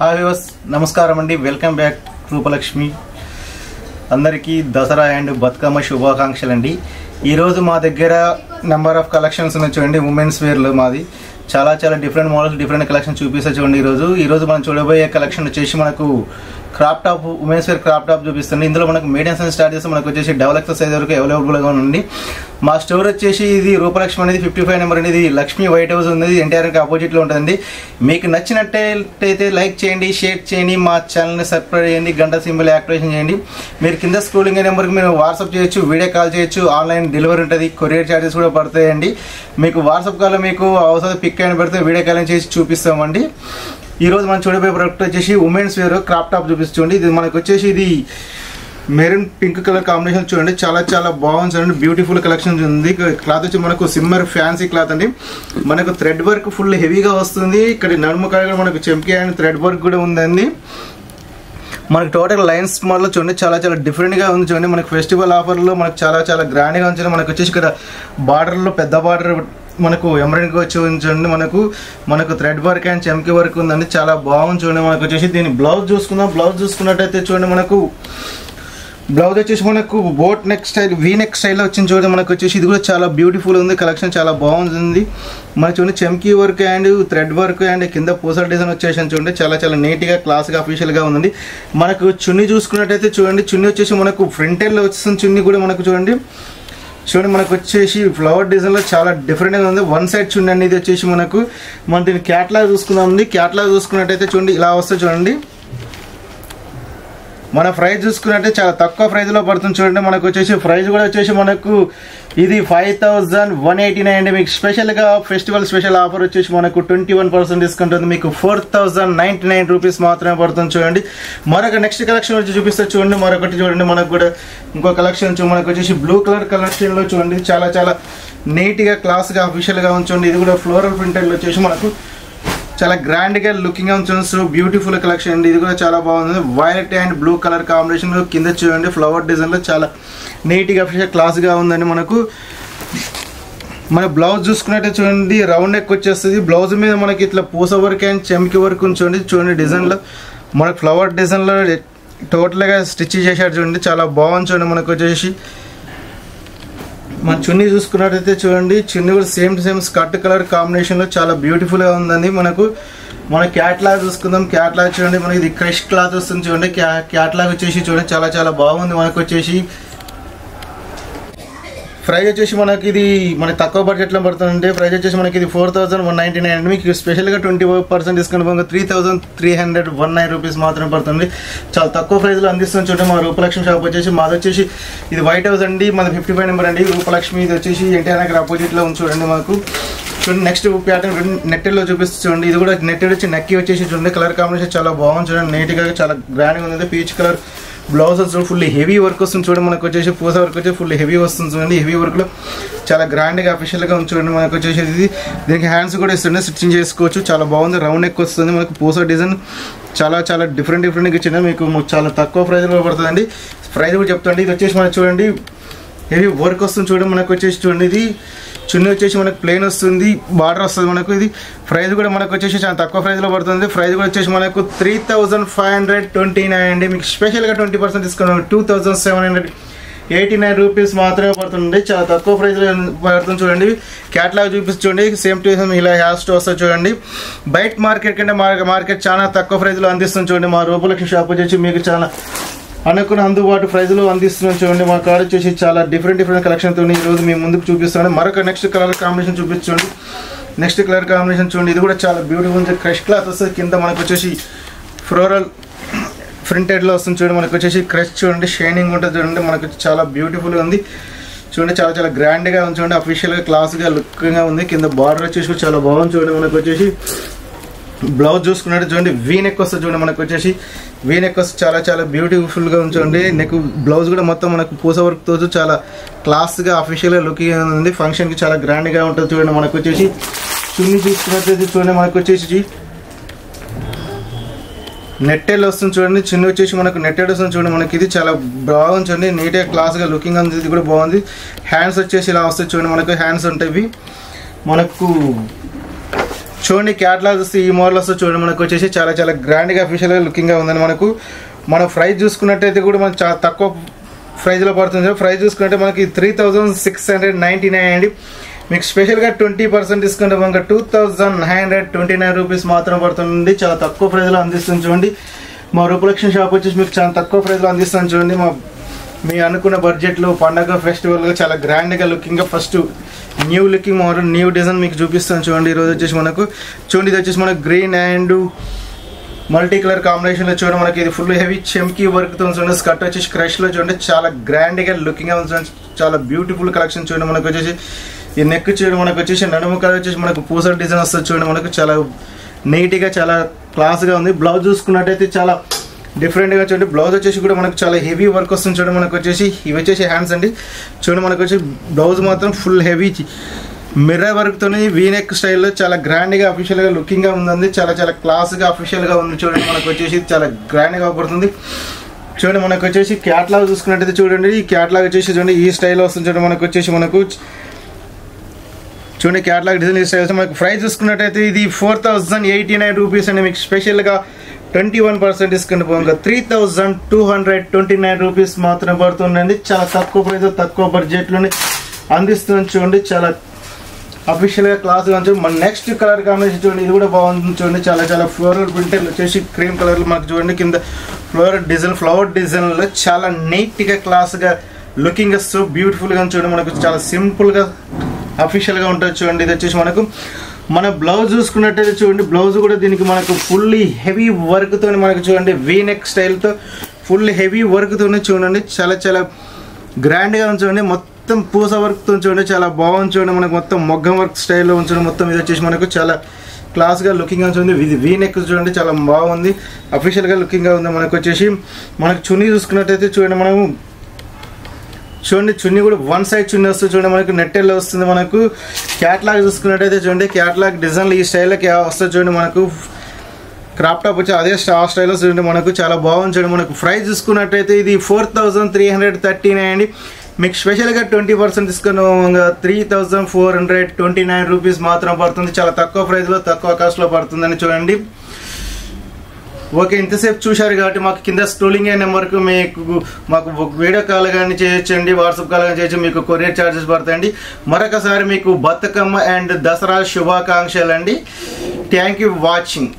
Hi viewers, నమస్కారం అండి. Welcome back Rupalakshmi. అందరికీ దసరా అండ్ బతుకమ్మ శుభాకాంక్షలు అండి. ఈరోజు మా దగ్గర నెంబర్ ఆఫ్ కలెక్షన్స్ ఉన్నాయి చూడండి. ఉమెన్స్ వేర్లో మాది చాలా డిఫరెంట్ మోడల్స్, డిఫరెంట్ కలెక్షన్ చూపిస్తా చూడండి. ఈరోజు మనం చూడబోయే కలెక్షన్ వచ్చేసి మనకు crop top, women's wear crop top చూపిస్తుంది. ఇందులో మనకు మీడియం సైజ్ స్టార్ట్ చేస్తే మనకు వచ్చేసి డబుల్ ఎక్సెల్ సైజ్ వరకు అవైలబుల్గా ఉంది. మా స్టోర్ వచ్చేసి ఇది రూపలక్ష్మి అనేది 55 నెంబర్ అనేది లక్ష్మీ వైట్ హౌస్ ఉంది. ఎన్టీఆర్కి ఆపోజిట్లో ఉంటుందండి. మీకు నచ్చినట్టయితే లైక్ చేయండి, షేర్ చేయండి, మా ఛానల్ని సబ్స్క్రైబ్ చేయండి, గంట సింబల్ యాక్టివేషన్ చేయండి. మీరు కింద స్క్రోలింగ్ నెంబర్కి మీరు వాట్సాప్ చేయొచ్చు, వీడియో కాల్ చేయొచ్చు, ఆన్లైన్ డెలివరీ ఉంటుంది, కొరియర్ ఛార్జెస్ కూడా పడతాయండి. మీకు వాట్సాప్ కాల్లో మీకు అవసరం పిక్ అయిన పెడితే వీడియో కాల్ చేసి చూపిస్తామండి. ఈరోజు మనం చూడబోయే ప్రోడక్ట్ వచ్చేసి ఉమెన్స్ వేర్ క్రాప్ టాప్ చూపిస్తుంది. ఇది మనకు వచ్చేసి ఇది మెరూన్ పింక్ కలర్ కాంబినేషన్ చూడండి. చాలా బాగుంది చూడండి. బ్యూటిఫుల్ కలెక్షన్ ఉంది. క్లాత్ వచ్చి మనకు సిమ్మర్ ఫ్యాన్సీ క్లాత్ అండి. మనకు థ్రెడ్ వర్క్ ఫుల్ హెవీగా వస్తుంది. ఇక్కడ నడుము కాడ మనకు చెంకి అండ్ థ్రెడ్ వర్క్ కూడా ఉందండి. మనకు టోటల్ లైన్స్ మోడల్ చూడండి. చాలా డిఫరెంట్గా ఉంది చూడండి. మనకు ఫెస్టివల్ ఆఫర్లో మనకు చాలా గ్రాండ్గా ఉంచండి. మనకు వచ్చేసి ఇక్కడ బార్డర్లో పెద్ద బార్డర్ మనకు ఎంబ్రాయిడరీ వచ్చి ఉంచండి. మనకు థ్రెడ్ వర్క్ అండ్ చెంకి వర్క్ ఉందండి. చాలా బాగుంది చూడండి. మనకు వచ్చేసి దీని బ్లౌజ్ చూసుకుందాం. బ్లౌజ్ చూసుకున్నట్టయితే చూడండి, మనకు బ్లౌజ్ వచ్చేసి మనకు boat neck style, V neck స్టైల్లో వచ్చింది చూడండి. మనకు వచ్చేసి ఇది కూడా చాలా బ్యూటిఫుల్ ఉంది. కలెక్షన్ చాలా బాగుంది. మనకు చూడండి చెంకీ work and thread work and కింద పూసల డిజైన్ వచ్చేసి చూడండి. చాలా నీట్గా క్లాస్గా అఫీషియల్గా ఉందండి. మనకు చున్నీ చూసుకున్నట్టయితే చూడండి, చున్నీ వచ్చేసి మనకు ఫ్రంట్ ఎండ్లో వచ్చేసిన చున్నీ కూడా మనకు చూడండి. మనకు వచ్చేసి ఫ్లవర్ డిజైన్లో చాలా డిఫరెంట్గా ఉంది. వన్ సైడ్ చూడండి అండి. ఇది వచ్చేసి మన దీని క్యాట్లాగ్ చూసుకుందామండి. క్యాట్లాగ్ చూసుకున్నట్టయితే చూడండి ఇలా వస్తుంది చూడండి. మన ప్రైస్ చూసుకున్నట్టే చాలా తక్కువ ప్రైస్లో పడుతుంది చూడండి. మనకు వచ్చేసి ప్రైస్ కూడా వచ్చేసి మనకు ఇది 5189 అండి. మీకు స్పెషల్గా ఫెస్టివల్ స్పెషల్ ఆఫర్ వచ్చేసి మనకు 21% డిస్కౌంట్ ఉంది. మీకు 4099 రూపీస్ మాత్రమే పడుతుంది చూడండి. మరొక నెక్స్ట్ కలెక్షన్ వచ్చి చూపిస్తే చూడండి. మరొకటి చూడండి, మనకు కూడా ఇంకో కలెక్షన్ మనకు వచ్చేసి బ్లూ కలర్ కలెక్షన్లో చూడండి. చాలా నీట్గా క్లాస్గా అఫీషియల్గా ఉంచండి. ఇది కూడా ఫ్లోరల్ ప్రింటెడ్లో వచ్చేసి మనకు చాలా గ్రాండ్గా లుకింగ్గా ఉంచండి. సో బ్యూటిఫుల్ కలెక్షన్ అండి. ఇది కూడా చాలా బాగుంది. Violet and blue colour combination కింద చూడండి. ఫ్లవర్ డిజైన్లో చాలా నీట్గా క్లాస్గా ఉందండి. మన బ్లౌజ్ చూసుకున్నట్టే చూడండి, రౌండ్ నెక్ వచ్చేస్తుంది. బ్లౌజ్ మీద మనకి ఇట్లా పూస వర్క్ అండ్ చెంకి వర్క్ చూడండి. డిజైన్లో మనకు ఫ్లవర్ డిజైన్లో టోటల్గా స్టిచ్ చేశారు చూడండి. చాలా బాగుంది చూడండి. మనకు వచ్చేసి మన చున్నీ చూసుకున్నట్టయితే చూడండి, చున్నీ కూడా సేమ్ స్కర్ట్ కలర్ కాంబినేషన్లో చాలా బ్యూటిఫుల్గా ఉందండి. మన క్యాట్లాగ్ చూసుకుందాం. క్యాట్లాగ్ చూడండి, మనకి ఇది క్రష్ క్లాత్ వస్తుంది చూడండి. క్యాట్లాగ్ వచ్చేసి చూడండి చాలా బాగుంది. మనకు వచ్చేసి ప్రైస్ వచ్చేసి మనకి ఇది తక్కువ బడ్జెట్లో పడుతుందంటే ప్రైస్ వచ్చేసి మనకి ఇది 4199 అండి. మీకు స్పెషల్గా 20% డిస్కౌంట్ పోగా 3319 రూపీస్ మాత్రమే పడుతుంది. చాలా తక్కువ ప్రైస్లో అందిస్తుంది చూడండి. మా రూపలక్ష్మి షాప్ వచ్చేసి మాది వచ్చేసి ఇది వైట్ హౌస్ అండి. మాది 55 నెంబర్ అండి. రూపలక్ష్మి ఇది వచ్చేసి ఎన్టీఆర్ ఆపోజిట్లో ఉంది చూడండి. చూడండి నెక్స్ట్ ప్యాటర్న్ నెట్టెడ్లో చూపిస్తుంది చూడండి. ఇది కూడా నెట్టెడ్ వచ్చి నక్కి వచ్చేసి చూడండి. కలర్ కాంబినేషన్ చాలా బాగుంది చూడండి. నీట్గా చాలా గ్రాండ్గా ఉంది. పీచ్ కలర్ బ్లౌజ్ వస్తుంది. ఫుల్ హెవీ వర్క్ వస్తుంది చూడండి. మనకు వచ్చేసి పూస వర్క్ వచ్చి ఫుల్ హెవీ వస్తుంది చూడండి. హెవీ వర్క్లో చాలా గ్రాండ్గా అఫీషియల్గా ఉంది చూడండి. మనకు వచ్చేసి ఇది దీనికి హ్యాండ్స్ కూడా ఇస్తుంది, స్టిచ్చింగ్ చేసుకోవచ్చు. చాలా బాగుంది. రౌండ్ నెక్ వస్తుంది. మనకు పూస డిజైన్ చాలా డిఫరెంట్గా ఇచ్చింది. మీకు చాలా తక్కువ ప్రైస్లో పడుతుందండి. ప్రైస్ కూడా చెప్తాండి. ఇది వచ్చేసి మనకు చూడండి హెవీ వర్క్ వస్తుంది చూడండి. మనకు వచ్చేసి చూడండి, ఇది చున్నీ వచ్చేసి మనకు ప్లెయిన్ వస్తుంది, బార్డర్ వస్తుంది. మనకు ఇది ప్రైస్ కూడా మనకు వచ్చేసి చాలా తక్కువ ప్రైస్లో పడుతుంది. ప్రైస్ కూడా వచ్చేసి మనకు 3529 అండి. మీకు స్పెషల్గా 20% డిస్కౌంట్ 2789 రూపీస్ మాత్రమే పడుతుంది. చాలా తక్కువ ప్రైస్లో పడుతుంది చూడండి. క్యాట్లాగ్ చూపిస్తుంది. సేమ్ టు సేమ్ ఇలా హ్యాస్ట్ వస్తుంది చూడండి. బయట మార్కెట్ కంటే మార్కెట్ చాలా తక్కువ ప్రైస్లో అందిస్తుంది చూడండి. మా రూపలక్ష్మి షాప్ వచ్చేసి మీకు చాలా అనుకున్న అందుబాటు ప్రైజ్లో అందిస్తున్నాం చూడండి. మా కాడ వచ్చేసి చాలా డిఫరెంట్ కలెక్షన్తో ఈరోజు మేము ముందుకు చూపిస్తాను. మరొక నెక్స్ట్ కలర్ కాంబినేషన్ చూపించండి. నెక్స్ట్ కలర్ కాంబినేషన్ చూడండి. ఇది కూడా చాలా బ్యూటిఫుల్ క్రష్ క్లాత్ వస్తుంది. కింద మనకు వచ్చేసి ఫ్లోరల్ ప్రింటెడ్లో వస్తుంది చూడండి. మనకు వచ్చేసి క్రష్ చూడండి, షైనింగ్ ఉంటుంది చూడండి. మనకు చాలా బ్యూటిఫుల్గా ఉంది చూడండి. చాలా గ్రాండ్గా ఉంది చూడండి. అఫీషియల్గా క్లాస్గా లుక్గా ఉంది. కింద బార్డర్ వచ్చేసి చాలా బాగుంది చూడండి. మనకు వచ్చేసి బ్లౌజ్ చూసుకున్నట్టు చూడండి, వీ నెక్ వస్తుంది చూడండి. మనకు వచ్చేసి వీ నెక్ వస్తుంది. చాలా బ్యూటిఫుల్గా ఉంచండి. నెక్ బ్లౌజ్ కూడా మొత్తం మనకు పూస వర్క్తో చాలా క్లాస్గా అఫీషియల్గా లుకింగ్ ఉంది. ఫంక్షన్కి చాలా గ్రాండ్గా ఉంటుంది చూడండి. మనకు వచ్చేసి చున్నీ చూసుకున్నట్లయితే చూడండి, మనకు వచ్చేసి నెట్టెల్ వస్తుంది చూడండి. చున్నీ వచ్చేసి మనకు నెట్టెడ్ వస్తుంది చూడండి. మనకి ఇది చాలా బాగుంది చూడండి. నీట్గా క్లాస్గా లుకింగ్ ఉంది. ఇది కూడా బాగుంది. హ్యాండ్స్ వచ్చేసి ఇలా వస్తుంది చూడండి. మనకు హ్యాండ్స్ ఉంటాయి. మనకు చూడండి క్యాటలాగ్ వస్తే ఈ మోడల్ వస్తే చూడండి మనకు వచ్చేసి చాలా చాలా గ్రాండ్గా అఫీషియల్గా లుకింగ్గా ఉందని మనకు. మన ప్రైస్ చూసుకున్నట్టయితే కూడా మనకు చాలా తక్కువ ప్రైస్లో పడుతుంది. ప్రైస్ చూసుకుంటే మనకి 3699 అండి. మీకు స్పెషల్గా 20% డిస్కౌంట్ మనకు 2929 రూపీస్ మాత్రం పడుతుంది. చాలా తక్కువ ప్రైస్లో అందిస్తుంది చూడండి. మా రూపలక్ష్మి షాప్ వచ్చేసి మీకు చాలా తక్కువ ప్రైస్లో అందిస్తాను చూడండి. మీ అనుకున్న బడ్జెట్లో పండగ ఫెస్టివల్గా చాలా గ్రాండ్గా లుకింగ్గా first new looking model new design మీకు చూపిస్తాను చూడండి. ఈరోజు వచ్చేసి మనకు చూడండి ఇది వచ్చేసి మనకు గ్రీన్ అండ్ మల్టీ కలర్ కాంబినేషన్లో చూడండి. మనకి ఇది ఫుల్ హెవీ చెమ్కీ వర్క్తో చూడండి. స్కర్ట్ వచ్చేసి క్రష్లో చూడండి చాలా గ్రాండ్గా లుకింగ్గా ఉంది. చాలా బ్యూటిఫుల్ కలెక్షన్ చూడండి. మనకు వచ్చేసి ఈ నెక్ చూడండి. మనకు వచ్చేసి నడుము కలర్ వచ్చేసి మనకు పూసల డిజైన్ వస్తుంది చూడండి. మనకు చాలా నీట్గా చాలా క్లాస్గా ఉంది. బ్లౌజ్ చూసుకున్నట్టయితే చాలా డిఫరెంట్గా చూడండి. బ్లౌజ్ వచ్చేసి కూడా మనకు చాలా హెవీ వర్క్ వస్తుంది చూడండి. మనకు వచ్చేసి ఇవి వచ్చేసి హ్యాండ్స్ అండి. చూడండి మనకు వచ్చి బ్లౌజ్ మాత్రం ఫుల్ హెవీ మిర్రర్ వర్క్తో వీనెక్ స్టైల్లో చాలా గ్రాండ్గా అఫీషియల్గా లుకింగ్గా ఉందండి. చాలా చాలా క్లాస్గా అఫీషియల్గా ఉంది చూడండి. మనకు వచ్చేసి చాలా గ్రాండ్గా పడుతుంది చూడండి. మనకు వచ్చేసి క్యాటలాగ్ చూసుకున్నట్టయితే చూడండి. ఈ క్యాటలాగ్ వచ్చేసి చూడండి ఈ స్టైల్లో వస్తుంది చూడండి. మనకు వచ్చేసి మనకు చూడండి క్యాటలాగ్ డిజైన్ ఈ స్టైల్ వస్తుంది. మనకు ప్రైస్ చూసుకున్నట్టయితే ఇది 4089 రూపీస్ అండి. మీకు స్పెషల్గా 21% డిస్కౌంట్ పోగా 3229 రూపీస్ మాత్రం పడుతుందండి. చాలా తక్కువ ప్రైస్ తక్కువ బడ్జెట్లోనే అందిస్తుంది చూడండి. చాలా అఫీషియల్గా క్లాస్గా ఉంది. మన నెక్స్ట్ కలర్ కాంబినేషన్ చూడండి. ఇది కూడా బాగుంటుంది చూడండి. చాలా చాలా ఫ్లోరల్ ప్రింటర్ వచ్చేసి క్రీమ్ కలర్లో మనకు చూడండి. కింద ఫ్లవర్ డిజైన్లో చాలా నీట్గా క్లాస్గా లుకింగ్ వస్తూ బ్యూటిఫుల్గా చూడండి. మనకు చాలా సింపుల్గా అఫీషియల్గా ఉంటుంది చూడండి. ఇది వచ్చేసి మనకు మన బ్లౌజ్ చూసుకున్నట్టయితే చూడండి. బ్లౌజ్ కూడా దీనికి మనకు ఫుల్లీ హెవీ వర్క్తో మనకు చూడండి వీనెక్ స్టైల్తో ఫుల్ హెవీ వర్క్తో చూడండి. చాలా చాలా గ్రాండ్గా ఉంచండి. మొత్తం పూస వర్క్తో చూడండి. చాలా బాగుంది చూడండి. మనకు మొత్తం మొగ్గం వర్క్ స్టైల్లో ఉంచండి. మొత్తం ఇది వచ్చేసి మనకు చాలా క్లాస్గా లుకింగ్గా ఉంటుంది. ఇది వీనెక్ చూడండి చాలా బాగుంది అఫీషియల్గా లుకింగ్గా ఉంది. మనకు వచ్చేసి మనకు చున్నీ చూసుకున్నట్టయితే చూడండి. మనము చూడండి చున్నీ కూడా వన్ సైడ్ చున్నీ వస్తుంది చూడండి. మనకు నెట్టెల్లో వస్తుంది. మనకు క్యాటలాగ్ చూసుకున్నట్టయితే చూడండి క్యాటలాగ్ డిజైన్లు ఈ స్టైల్లో వస్తుంది చూడండి. మనకు క్రాప్ టాప్ వచ్చి అదే స్టైల్లో చూడండి. మనకు చాలా బాగుంది చూడండి. మనకు ప్రైస్ చూసుకున్నట్టయితే ఇది 4339 అండి. మీకు స్పెషల్గా 20% డిస్కౌంట్ 3429 రూపీస్ మాత్రం పడుతుంది. చాలా తక్కువ ప్రైస్లో తక్కువ కాస్ట్లో పడుతుందని చూడండి. ఓకే ఇంతసేపు చూశారు కాబట్టి మాకు కింద స్క్రోలింగ్ అయ్యే నెంబర్కు మాకు వీడియో కాల్ కానీ చేయొచ్చండి, వాట్సాప్ కాల్ కానీ చేయొచ్చు. మీకు కొరియర్ ఛార్జెస్ పడతాయండి. మరొకసారి మీకు బతుకమ్మ అండ్ దసరా శుభాకాంక్షలు అండి. Thank you watching.